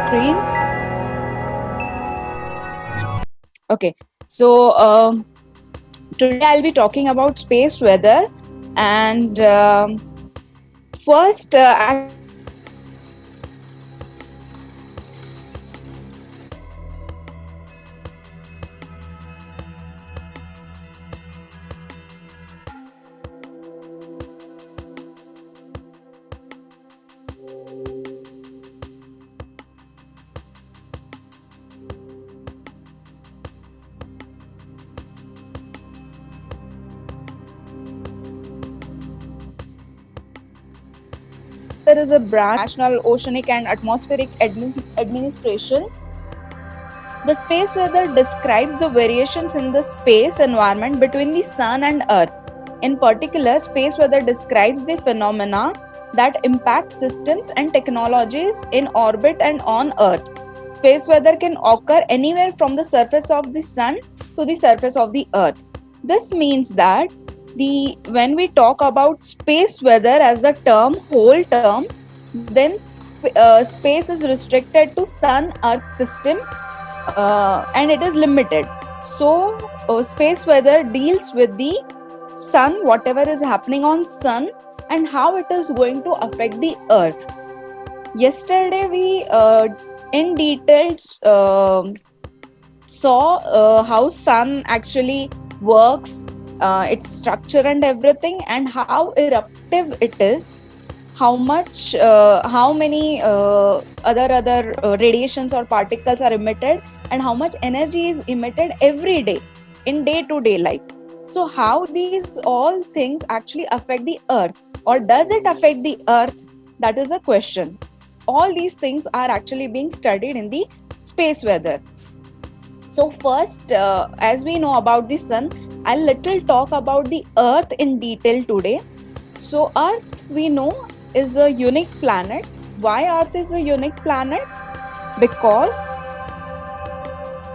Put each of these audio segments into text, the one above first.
screen. Okay, so today I'll be talking about space weather, and first, there is a branch, National Oceanic and Atmospheric Administration. The space weather describes the variations in the space environment between the sun and earth. In particular, space weather describes the phenomena that impact systems and technologies in orbit and on earth. Space weather can occur anywhere from the surface of the sun to the surface of the earth. This means that when we talk about space weather as a whole term, then space is restricted to sun earth system, and it is limited. So space weather deals with the sun, whatever is happening on sun, and how it is going to affect the earth. Yesterday we in details saw how sun actually works, its structure and everything, and how eruptive it is, how many other radiations or particles are emitted, and how much energy is emitted every day in day-to-day life. So how these all things actually affect the earth, or does it affect the earth? That is a question. All these things are actually being studied in the space weather. So first, as we know about the sun, I'll little talk about the earth in detail today. So earth, we know, is a unique planet. Why earth is a unique planet? Because,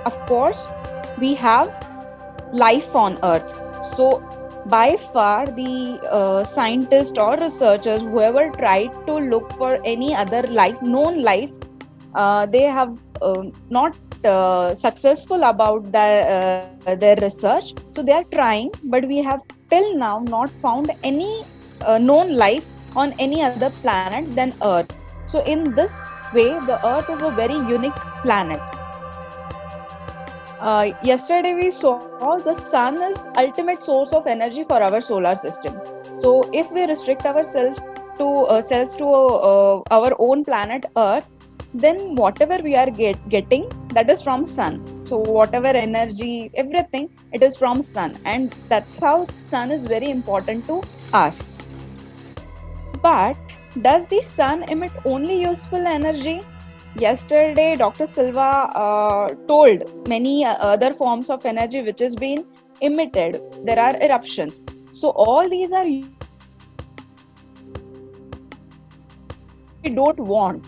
of course, we have life on earth. So by far, the scientists or researchers, whoever tried to look for any other life, known life, they have not successful about their research. So they are trying, but we have till now not found any known life on any other planet than Earth. So in this way, the Earth is a very unique planet. Yesterday we saw the sun is ultimate source of energy for our solar system. So if we restrict ourselves to our own planet Earth, then whatever we are getting, that is from sun. So whatever energy, everything, it is from sun, and that's how sun is very important to us. But does the sun emit only useful energy? Yesterday, Dr. Silva told many other forms of energy which is being emitted. There are eruptions. So all these are we don't want.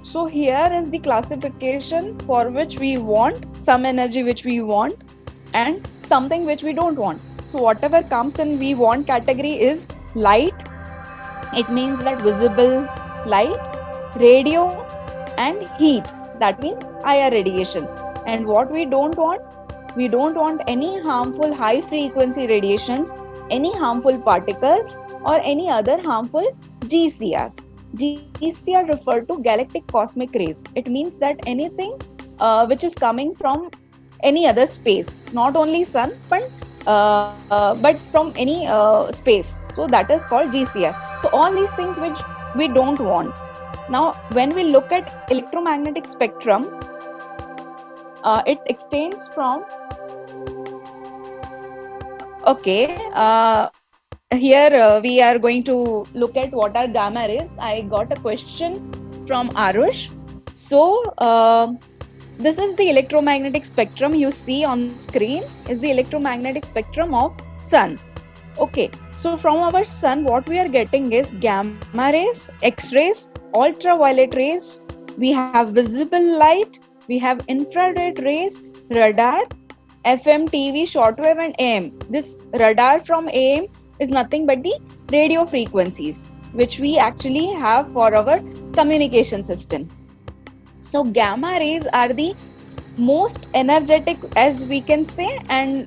So here is the classification for which we want, some energy which we want, and something which we don't want. So whatever comes in we want category is light. It means that visible light, radio, and heat. That means higher radiations. And what we don't want any harmful high frequency radiations, any harmful particles, or any other harmful GCRs. GCR refer to galactic cosmic rays. It means that anything which is coming from any other space, not only sun, but from any space. So that is called GCR. So all these things which we don't want. Now, when we look at electromagnetic spectrum, it extends from. Okay. Here we are going to look at what are gamma rays. I got a question from Arush. So this is the electromagnetic spectrum you see on screen is the electromagnetic spectrum of sun. Okay, so from our sun what we are getting is gamma rays, X-rays, ultraviolet rays, we have visible light, we have infrared rays, radar, FM, TV, shortwave and AM. This radar from AM is nothing but the radio frequencies which we actually have for our communication system. So gamma rays are the most energetic, as we can say, and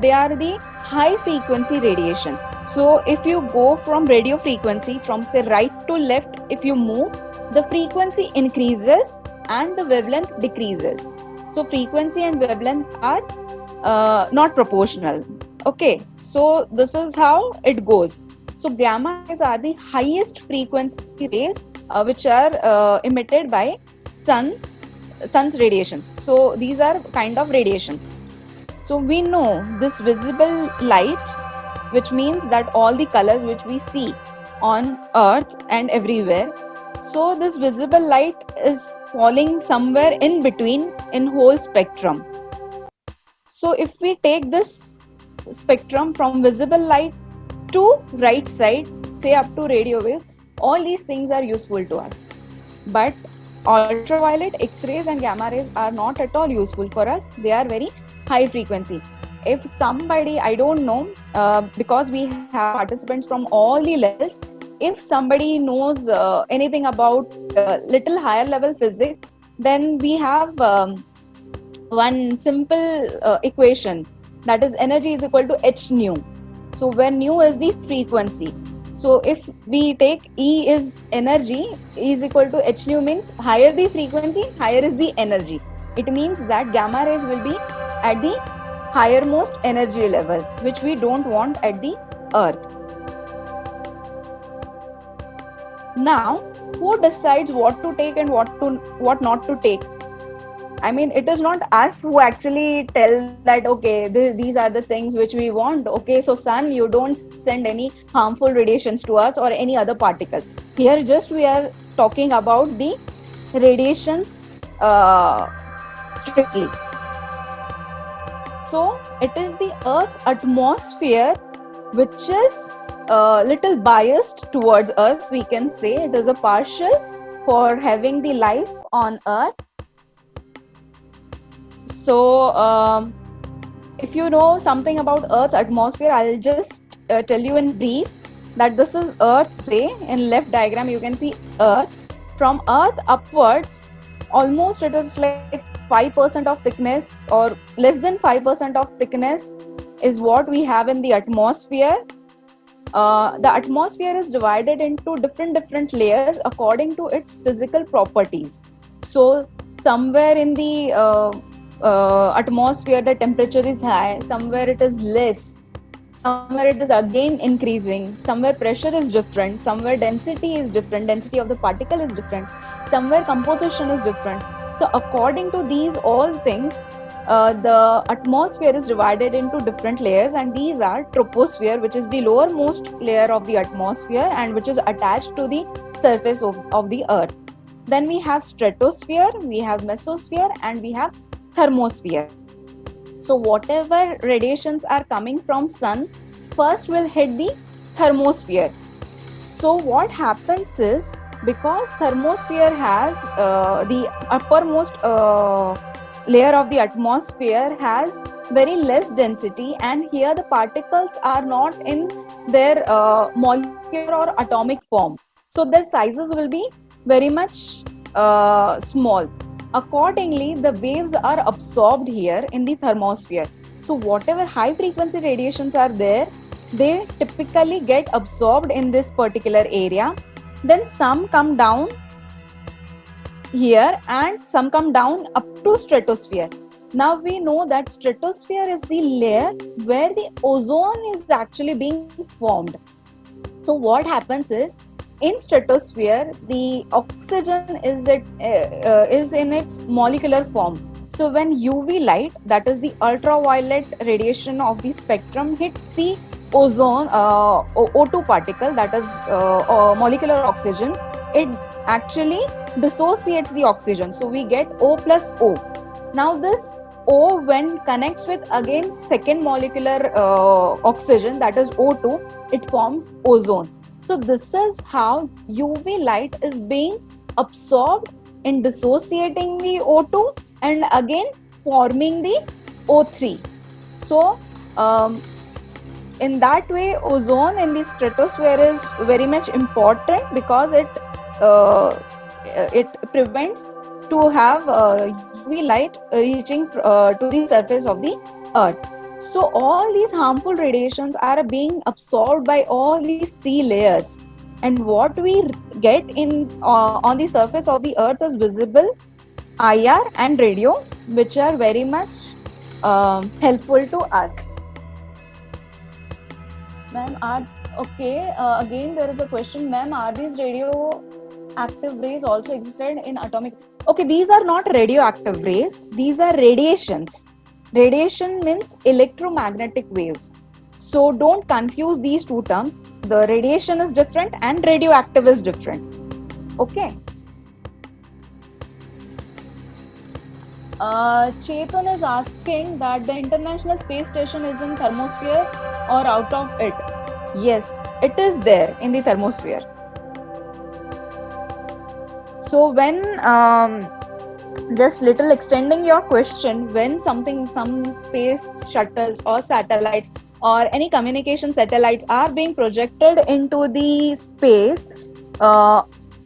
they are the high frequency radiations. So if you go from radio frequency, from say right to left, if you move, the frequency increases and the wavelength decreases. So frequency and wavelength are not proportional. Okay, so this is how it goes. So gamma rays are the highest frequency rays which are emitted by sun's radiations. So these are kind of radiation. So we know this visible light, which means that all the colors which we see on earth and everywhere, so this visible light is falling somewhere in between in whole spectrum. So if we take this spectrum from visible light to right side, say up to radio waves, all these things are useful to us. But ultraviolet, X-rays and gamma rays are not at all useful for us. They are very high frequency. If somebody, I don't know, because we have participants from all the levels, if somebody knows anything about little higher level physics, then we have one simple equation, that is energy is equal to h nu. So where nu is the frequency. So if we take E is energy, E is equal to h nu means higher the frequency, higher is the energy. It means that gamma rays will be at the highermost energy level, which we don't want at the earth. Now, who decides what to take and what not to take? I mean, it is not us who actually tell that, okay, these are the things which we want. Okay, so sun, you don't send any harmful radiations to us or any other particles. Here just we are talking about the radiations strictly. So it is the Earth's atmosphere which is little biased towards us. We can say it is a partial for having the life on Earth. So if you know something about Earth's atmosphere, I'll just tell you in brief that this is Earth. Say in left diagram you can see Earth. From Earth upwards, almost it is like 5% of thickness or less than 5% of thickness is what we have in the atmosphere. The atmosphere is divided into different layers according to its physical properties. So somewhere in the atmosphere the temperature is high, somewhere it is less, somewhere it is again increasing, somewhere pressure is different, somewhere density is different, density of the particle is different, somewhere composition is different. So according to these all things, the atmosphere is divided into different layers, and these are troposphere, which is the lowermost layer of the atmosphere and which is attached to the surface of the earth. Then we have stratosphere, we have mesosphere, and we have thermosphere. So whatever radiations are coming from sun first will hit the thermosphere. So what happens is, because thermosphere has the uppermost layer of the atmosphere has very less density, and here the particles are not in their molecular or atomic form, so their sizes will be very much small. Accordingly, the waves are absorbed here in the thermosphere. So whatever high frequency radiations are there, they typically get absorbed in this particular area. Then some come down here and some come down up to stratosphere. Now we know that stratosphere is the layer where the ozone is actually being formed. So what happens is, in stratosphere, the oxygen is in its molecular form. So when UV light, that is the ultraviolet radiation of the spectrum, hits the ozone O2 particle, that is molecular oxygen, it actually dissociates the oxygen. So we get O plus O. Now this O, when connects with again second molecular oxygen, that is O2, it forms ozone. So this is how UV light is being absorbed in dissociating the O2 and again forming the O3. So in that way, ozone in the stratosphere is very much important because it prevents to have UV light reaching to the surface of the earth. So all these harmful radiations are being absorbed by all these three layers, and what we get in on the surface of the earth is visible, IR and radio, which are very much helpful to us. Ma'am, again there is a question, ma'am, are these radioactive rays also existed in atomic? Okay, these are not radioactive rays, these are radiations. Radiation means electromagnetic waves. So don't confuse these two terms. The radiation is different and radioactive is different. Okay. Chetan is asking that the International Space Station is in thermosphere or out of it. Yes, it is there in the thermosphere. So when just little extending your question, when some space shuttles or satellites or any communication satellites are being projected into the space,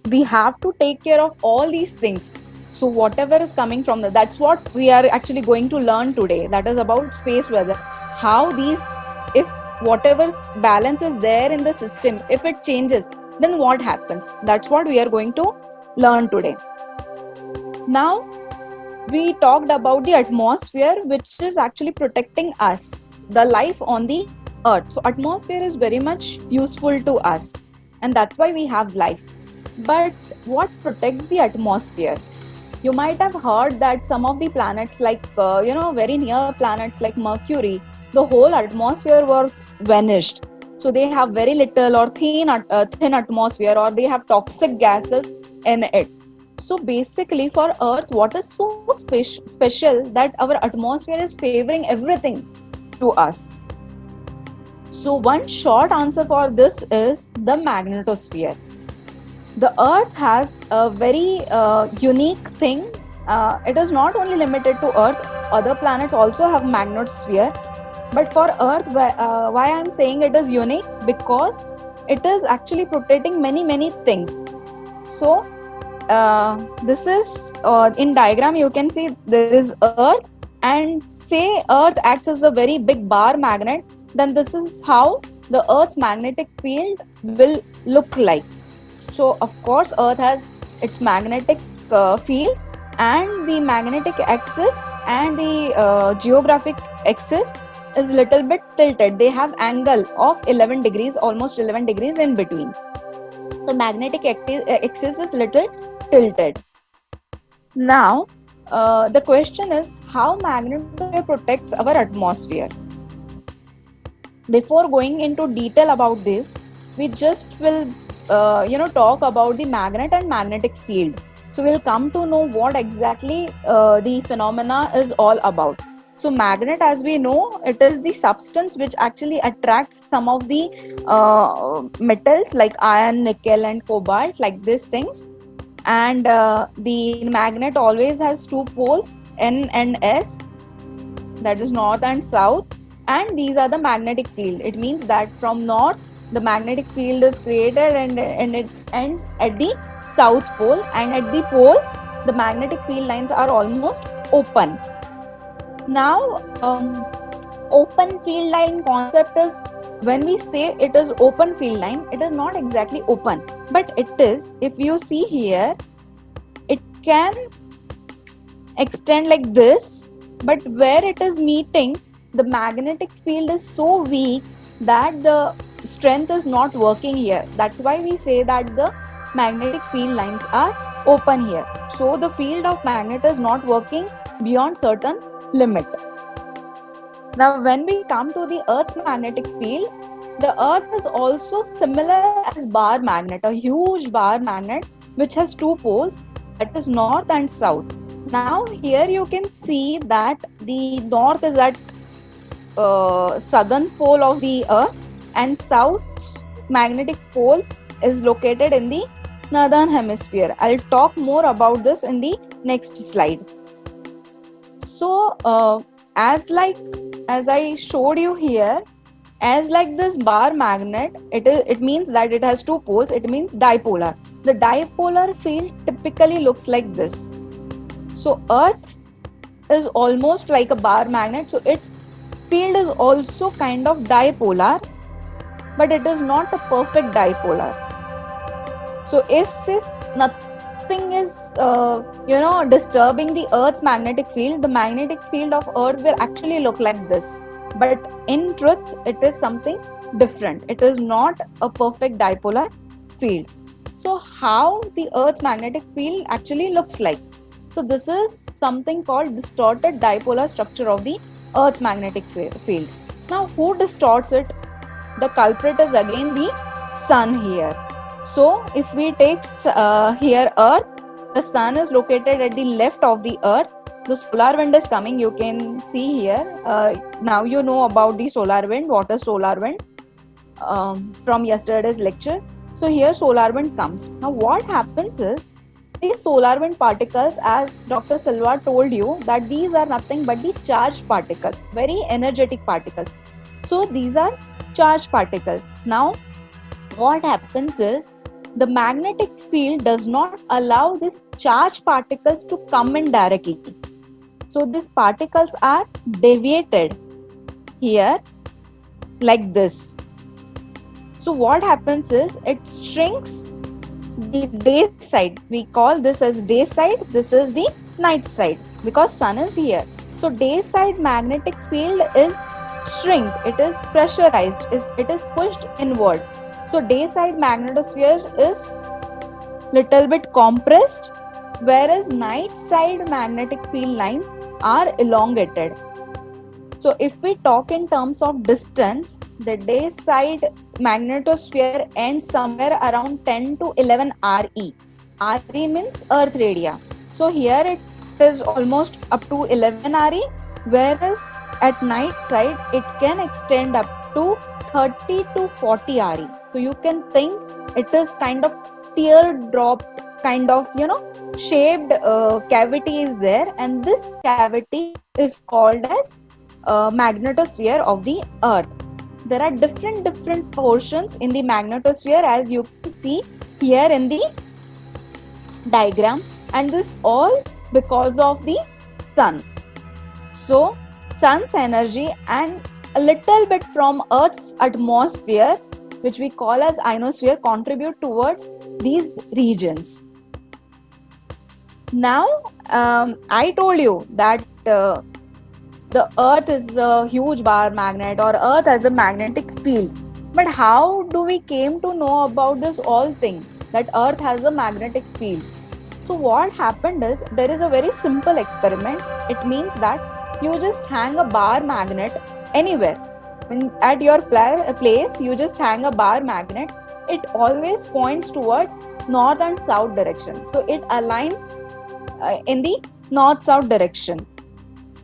we have to take care of all these things. So whatever is coming from that's what we are actually going to learn today. That is about space weather. How if whatever balance is there in the system, if it changes, then what happens? That's what we are going to learn today. Now, we talked about the atmosphere, which is actually protecting us, the life on the earth. So atmosphere is very much useful to us, and that's why we have life. But what protects the atmosphere? You might have heard that some of the planets, like very near planets like Mercury, the whole atmosphere was vanished. So they have very little or thin atmosphere, or they have toxic gases in it. So basically for Earth, what is so special that our atmosphere is favoring everything to us? So one short answer for this is the magnetosphere. The Earth has a very unique thing. It is not only limited to Earth, other planets also have magnetosphere. But for Earth, why I'm saying it is unique? Because it is actually protecting many things. So this is in diagram you can see there is Earth, and say Earth acts as a very big bar magnet, then this is how the Earth's magnetic field will look like. So of course Earth has its magnetic field, and the magnetic axis and the geographic axis is little bit tilted. They have angle of 11 degrees, almost 11 degrees in between. The magnetic axis is little tilted. Now, the question is how magnetosphere protects our atmosphere. Before going into detail about this, we just will talk about the magnet and magnetic field. So we'll come to know what exactly the phenomena is all about. So magnet, as we know, it is the substance which actually attracts some of the metals like iron, nickel and cobalt, like these things. And the magnet always has two poles, N and S, that is north and south, and these are the magnetic field. It means that from north the magnetic field is created and it ends at the south pole, and at the poles the magnetic field lines are almost open. Now open field line concept is, when we say it is open field line, it is not exactly open, but it is, if you see here, it can extend like this, but where it is meeting, the magnetic field is so weak that the strength is not working here. That's why we say that the magnetic field lines are open here. So the field of magnet is not working beyond certain limit. Now when we come to the Earth's magnetic field, the Earth is also similar as bar magnet, a huge bar magnet which has two poles, that is north and south. Now here you can see that the north is at southern pole of the Earth, and south magnetic pole is located in the northern hemisphere. I'll talk more about this in the next slide. So as I showed you here, as like this bar magnet, it means that it has two poles. It means dipolar. The dipolar field typically looks like this. So Earth is almost like a bar magnet, so its field is also kind of dipolar, but it is not a perfect dipolar. So if this nothing is disturbing the Earth's magnetic field, the magnetic field of Earth will actually look like this. But in truth, it is something different. It is not a perfect dipolar field. So how the Earth's magnetic field actually looks like? So this is something called distorted dipolar structure of the Earth's magnetic field. Now who distorts it? The culprit is again the sun here. So if we take here Earth, the sun is located at the left of the Earth. The solar wind is coming, you can see here. Now you know about the solar wind, what is solar wind from yesterday's lecture. So here solar wind comes. Now what happens is, these solar wind particles, as Dr. Silva told you, that these are nothing but the charged particles, very energetic particles. So these are charged particles. Now what happens is, the magnetic field does not allow these charged particles to come in directly. So these particles are deviated here like this. So what happens is, it shrinks the day side. We call this as day side, this is the night side, because sun is here. So day side magnetic field is shrink, it is pressurized, it is pushed inward. So day side magnetosphere is little bit compressed, whereas night side magnetic field lines are elongated. So if we talk in terms of distance, the day side magnetosphere ends somewhere around 10 to 11 RE. RE means Earth radii. So here it is almost up to 11 RE, whereas at night side it can extend up to 30 to 40 RE. So you can think it is kind of teardrop kind of shaped cavity is there, and this cavity is called as magnetosphere of the Earth. There are different portions in the magnetosphere, as you can see here in the diagram, and this all because of the sun. So sun's energy and a little bit from Earth's atmosphere, which we call as ionosphere, contribute towards these regions. Now I told you that the Earth is a huge bar magnet, or Earth has a magnetic field. But how do we came to know about this all thing, that Earth has a magnetic field? So what happened is, there is a very simple experiment. It means that you just hang a bar magnet anywhere. At your place, you just hang a bar magnet. It always points towards north and south direction. So it aligns in the north-south direction.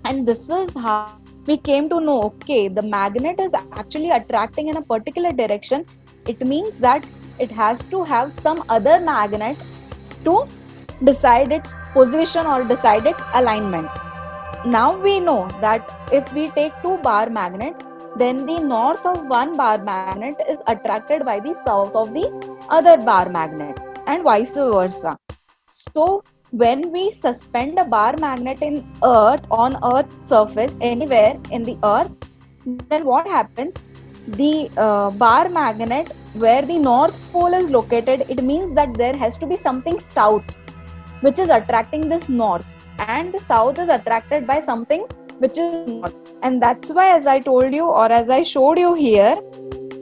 And this is how we came to know, okay, the magnet is actually attracting in a particular direction. It means that it has to have some other magnet to decide its position or decide its alignment. Now we know that if we take two bar magnets, then the north of one bar magnet is attracted by the south of the other bar magnet, and vice versa. So when we suspend a bar magnet in Earth, on Earth's surface, anywhere in the Earth, then what happens? The bar magnet where the north pole is located, it means that there has to be something south which is attracting this north, and the south is attracted by something which is north. And that's why, as I told you, or as I showed you here,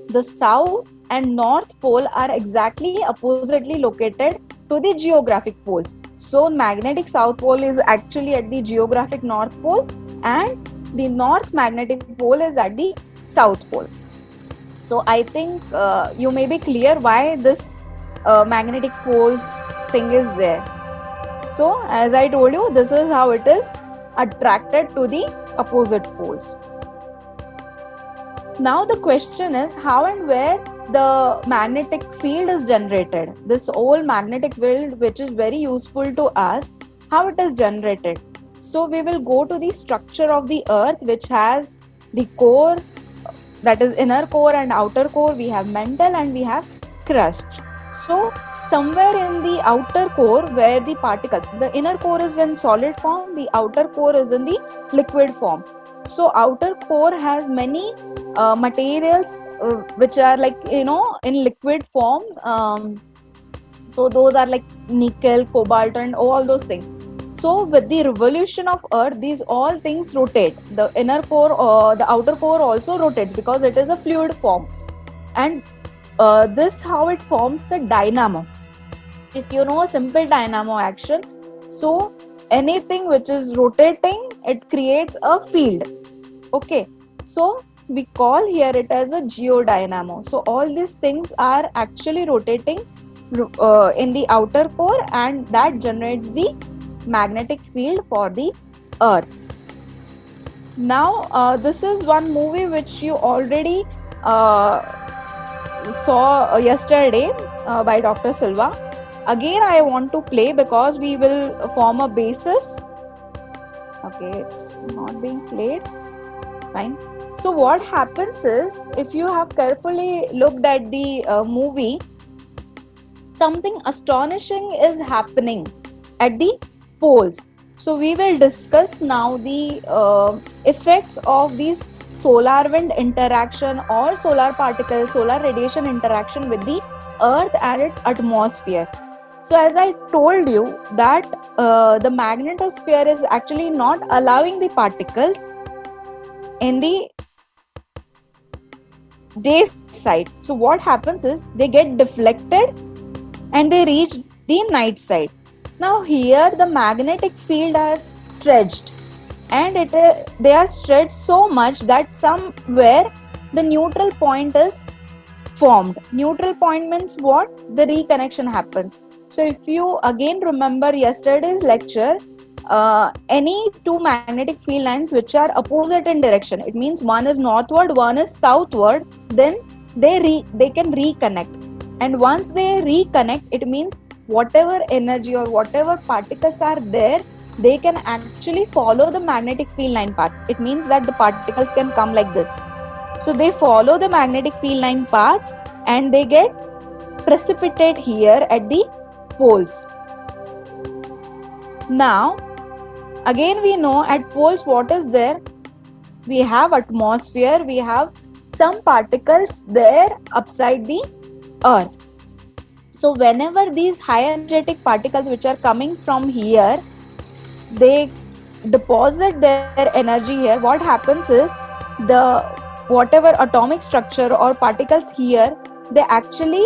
the south and north pole are exactly oppositely located to the geographic poles. So magnetic south pole is actually at the geographic north pole, and the north magnetic pole is at the south pole. So I think you may be clear why this magnetic poles thing is there. So as I told you, this is how it is attracted to the opposite poles. Now the question is, how and where the magnetic field is generated? This whole magnetic field, which is very useful to us, how it is generated? So we will go to the structure of the Earth, which has the core, that is inner core and outer core. We have mantle and we have crust. So somewhere in the outer core where the particles, the inner core is in solid form, the outer core is in the liquid form. So outer core has many materials which are like, in liquid form. So those are like nickel, cobalt, and all those things. So with the revolution of earth, these all things rotate. The inner core, the outer core also rotates because it is a fluid form. And this how it forms the dynamo. If you know a simple dynamo action, so anything which is rotating, it creates a field. Okay, so we call here it as a geodynamo. So all these things are actually rotating in the outer core, and that generates the magnetic field for the earth. Now this is one movie which you already saw yesterday by Dr. Silva. Again I want to play because we will form a basis. Okay, it's not being played. Fine. So what happens is, if you have carefully looked at the movie, something astonishing is happening at the poles. So we will discuss now the effects of these solar wind interaction or solar particle, solar radiation interaction with the earth and its atmosphere. So as I told you that the magnetosphere is actually not allowing the particles in the day side. So what happens is they get deflected and they reach the night side. Now here the magnetic field are stretched, and they are stretched so much that somewhere the neutral point is formed. Neutral point means what? The reconnection happens. So if you again remember yesterday's lecture, any two magnetic field lines which are opposite in direction, it means one is northward, one is southward, then they can reconnect. And once they reconnect, it means whatever energy or whatever particles are there, they can actually follow the magnetic field line path. It means that the particles can come like this. So they follow the magnetic field line paths and they get precipitate here at the poles. Now, again we know at poles what is there? We have atmosphere, we have some particles there upside the earth. So whenever these high energetic particles which are coming from here, they deposit their energy here, what happens is the whatever atomic structure or particles here, they actually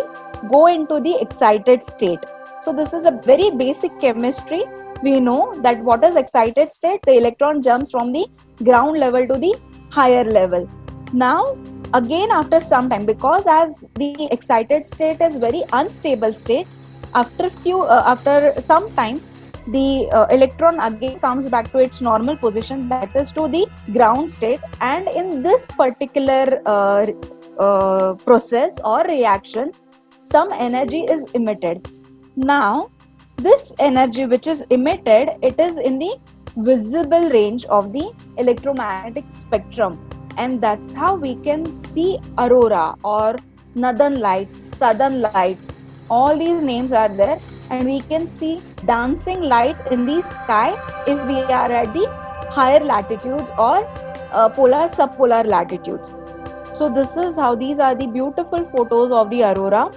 go into the excited state. So this is a very basic chemistry. We know that what is excited state? The electron jumps from the ground level to the higher level. Now again after some time, because as the excited state is very unstable state, after some time the electron again comes back to its normal position, that is to the ground state, and in this particular process or reaction, some energy is emitted. Now this energy which is emitted, it is in the visible range of the electromagnetic spectrum, and that's how we can see aurora or northern lights, southern lights. All these names are there, and we can see dancing lights in the sky if we are at the higher latitudes or polar subpolar latitudes. So this is how these are the beautiful photos of the aurora.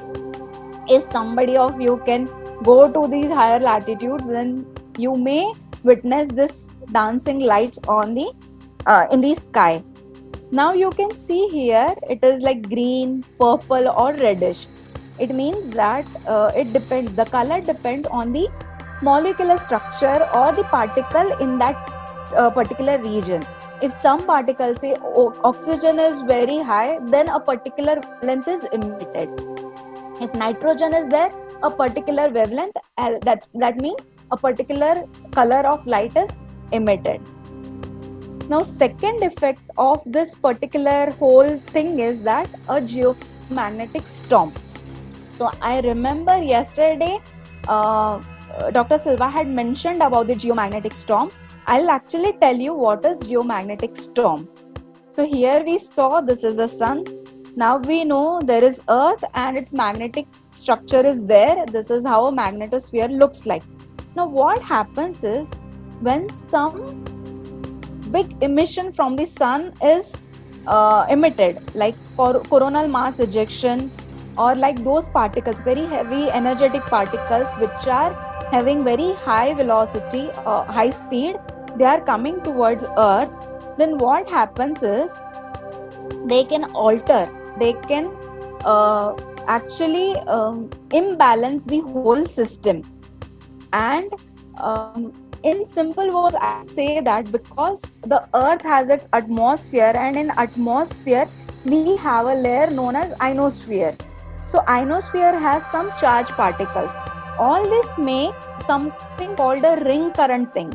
If somebody of you can go to these higher latitudes, then you may witness this dancing lights on the in the sky. Now you can see here it is like green, purple or reddish. It means that it depends, the color depends on the molecular structure or the particle in that particular region. If some particles, say oxygen is very high, then a particular wavelength is emitted. If nitrogen is there, a particular wavelength, that means a particular color of light is emitted. Now second effect of this particular whole thing is that a geomagnetic storm. So I remember yesterday Dr. Silva had mentioned about the geomagnetic storm. I'll actually tell you what is geomagnetic storm. So here we saw this is the sun. Now we know there is earth and its magnetic structure is there. This is how a magnetosphere looks like. Now what happens is, when some big emission from the sun is emitted, like coronal mass ejection, or like those particles, very heavy energetic particles which are having very high velocity, high speed, they are coming towards Earth, then what happens is they can alter, they can actually imbalance the whole system. And in simple words, I say that because the Earth has its atmosphere, and in atmosphere we have a layer known as ionosphere. So ionosphere has some charged particles. All this make something called a ring current thing.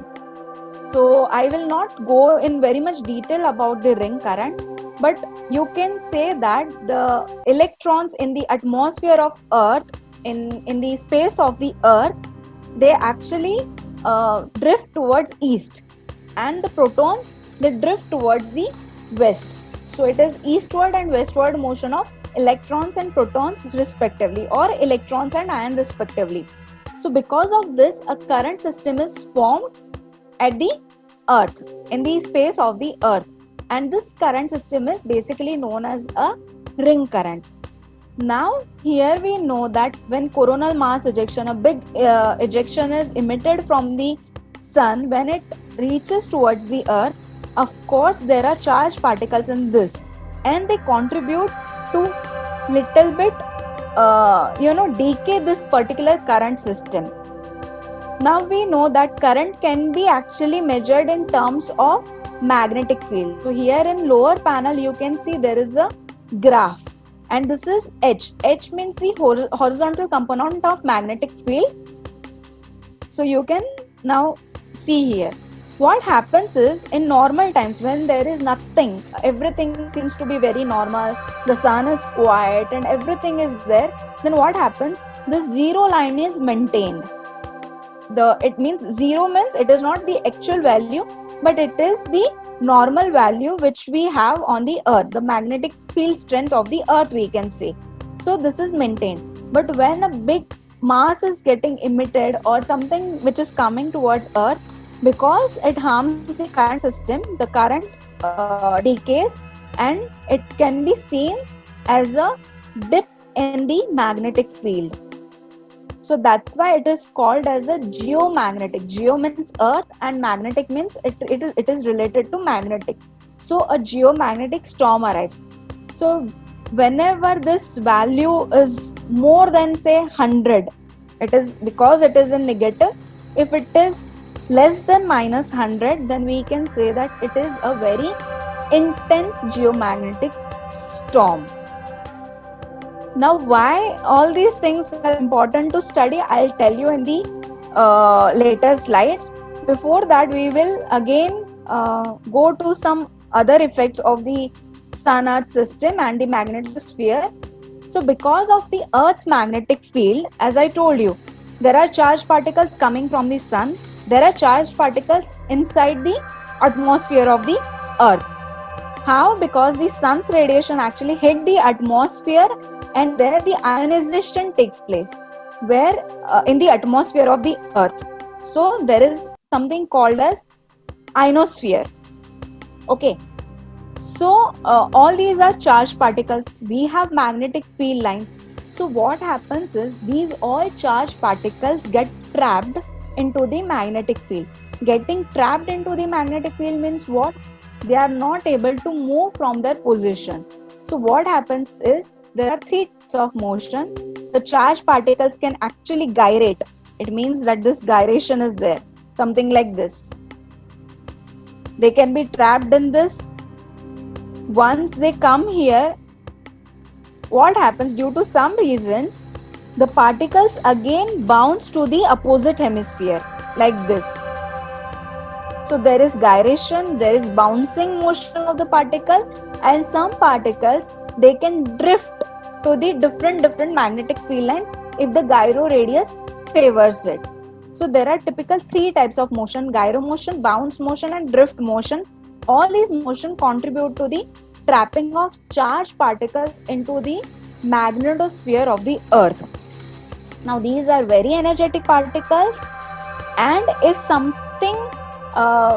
So I will not go in very much detail about the ring current, but you can say that the electrons in the atmosphere of Earth, in the space of the Earth, they actually drift towards east, and the protons, they drift towards the west. So it is eastward and westward motion of electrons and protons respectively, or electrons and ion respectively. So because of this, a current system is formed at the Earth, in the space of the Earth, and this current system is basically known as a ring current. Now here we know that when coronal mass ejection, a big ejection is emitted from the sun, when it reaches towards the Earth, of course there are charged particles in this, and they contribute to little bit decay this particular current system. Now we know that current can be actually measured in terms of magnetic field. So here in lower panel you can see there is a graph, and this is H. H means the horizontal component of magnetic field. So you can now see here. What happens is, in normal times when there is nothing, everything seems to be very normal, the sun is quiet and everything is there, then what happens? The zero line is maintained. It means zero means it is not the actual value, but it is the normal value which we have on the Earth, the magnetic field strength of the Earth, we can say. So this is maintained. But when a big mass is getting emitted, or something which is coming towards Earth, because it harms the current system, the current decays, and it can be seen as a dip in the magnetic field. So that's why it is called as a geomagnetic. Geo means earth and magnetic means it is related to magnetic. So a geomagnetic storm arrives. So whenever this value is more than say 100, it is because it is in negative. If it is less than minus 100, then we can say that it is a very intense geomagnetic storm. Now why all these things are important to study, I'll tell you in the later slides. Before that, we will again go to some other effects of the sun-earth system and the magnetosphere. So because of the Earth's magnetic field, as I told you, there are charged particles coming from the sun. There are charged particles inside the atmosphere of the Earth. How? Because the sun's radiation actually hit the atmosphere, and there the ionization takes place, where in the atmosphere of the Earth. So there is something called as ionosphere. Okay. So all these are charged particles. We have magnetic field lines. So what happens is, these all charged particles get trapped into the magnetic field. Getting trapped into the magnetic field means what? They are not able to move from their position. So what happens is, there are three types of motion. The charged particles can actually gyrate. It means that this gyration is there, something like this. They can be trapped in this. Once they come here, what happens? Due to some reasons, the particles again bounce to the opposite hemisphere, like this. So there is gyration, there is bouncing motion of the particle, and some particles, they can drift to the different magnetic field lines if the gyro radius favors it. So there are typical three types of motion: gyro motion, bounce motion, and drift motion. All these motion contribute to the trapping of charged particles into the magnetosphere of the Earth. Now these are very energetic particles, and if something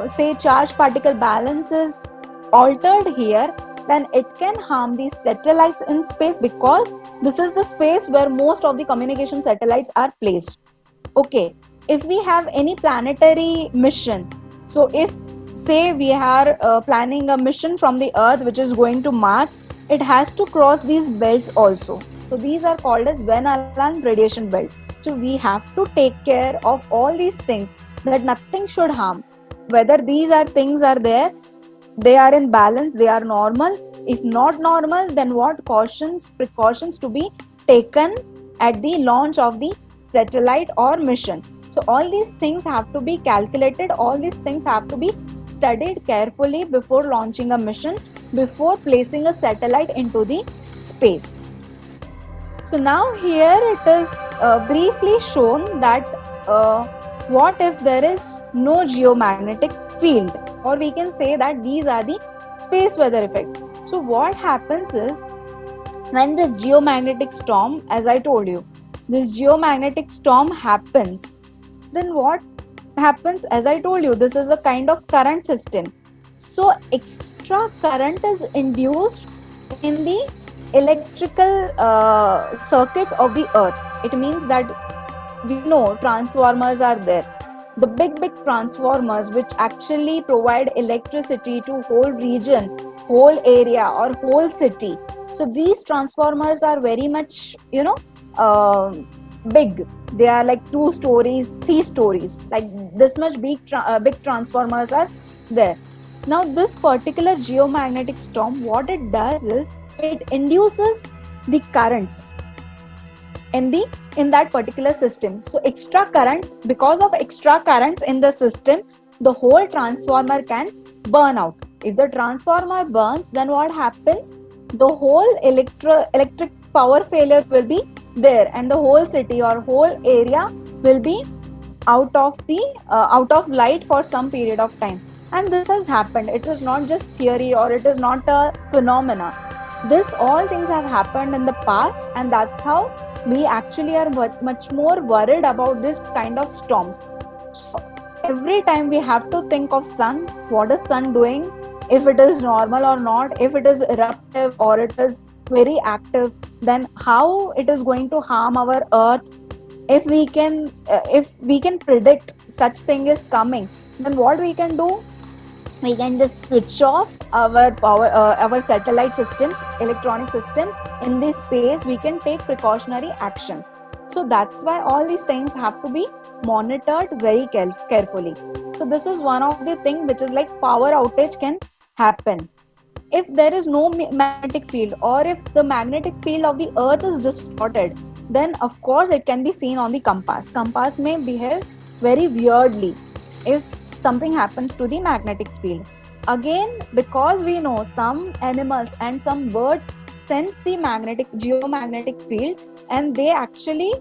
say charge particle balance is altered here, then it can harm these satellites in space, because this is the space where most of the communication satellites are placed. Okay, if we have any planetary mission, so if say we are planning a mission from the Earth which is going to Mars, it has to cross these belts also. So these are called as Van Allen radiation belts. So we have to take care of all these things, that nothing should harm. Whether these are things are there, they are in balance, they are normal. If not normal, then what precautions to be taken at the launch of the satellite or mission. So all these things have to be calculated, all these things have to be studied carefully before launching a mission, before placing a satellite into the space. So now here it is briefly shown that what if there is no geomagnetic field, or we can say that these are the space weather effects. So what happens is, when this geomagnetic storm, as I told you, this geomagnetic storm happens, then what happens? As I told you, this is a kind of current system. So extra current is induced in the electrical circuits of the earth. It means that we know transformers are there, the big transformers which actually provide electricity to whole region, whole area or whole city. So these transformers are very much big. They are like 2 stories, 3 stories, like this much big transformers are there. Now this particular geomagnetic storm, what it does is it induces the currents in that particular system. So extra currents, because of extra currents in the system, the whole transformer can burn out. If the transformer burns, then what happens? The whole electric power failure will be there, and the whole city or whole area will be out of light for some period of time. And this has happened. It is not just theory, or it is not a phenomena. This all things have happened in the past, and that's how we actually are much more worried about this kind of storms. So every time we have to think of sun, what is sun doing, if it is normal or not, if it is eruptive or it is very active, then how it is going to harm our earth. If we can predict such thing is coming, then what we can do? We can just switch off our power, our satellite systems, electronic systems in this space. We can take precautionary actions. So that's why all these things have to be monitored very carefully. So this is one of the things which is like power outage can happen. If there is no magnetic field, or if the magnetic field of the earth is distorted, then of course it can be seen on the compass. Compass may behave very weirdly if something happens to the magnetic field. Again, because we know some animals and some birds sense the geomagnetic field, and they actually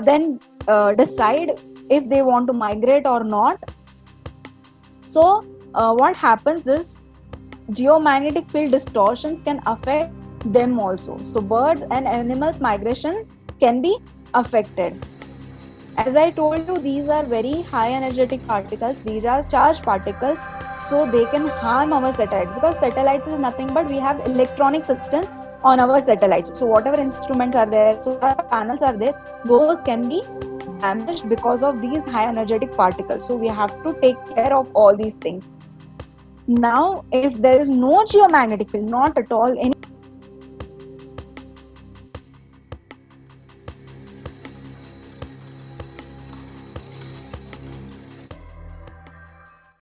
then decide if they want to migrate or not. So what happens, this geomagnetic field distortions can affect them also. So birds and animals migration can be affected. As I told you, these are very high energetic particles. These are charged particles, so they can harm our satellites, because satellites is nothing but we have electronic systems on our satellites. So whatever instruments are there, solar panels are there, those can be damaged because of these high energetic particles. So we have to take care of all these things. Now, if there is no geomagnetic field, not at all any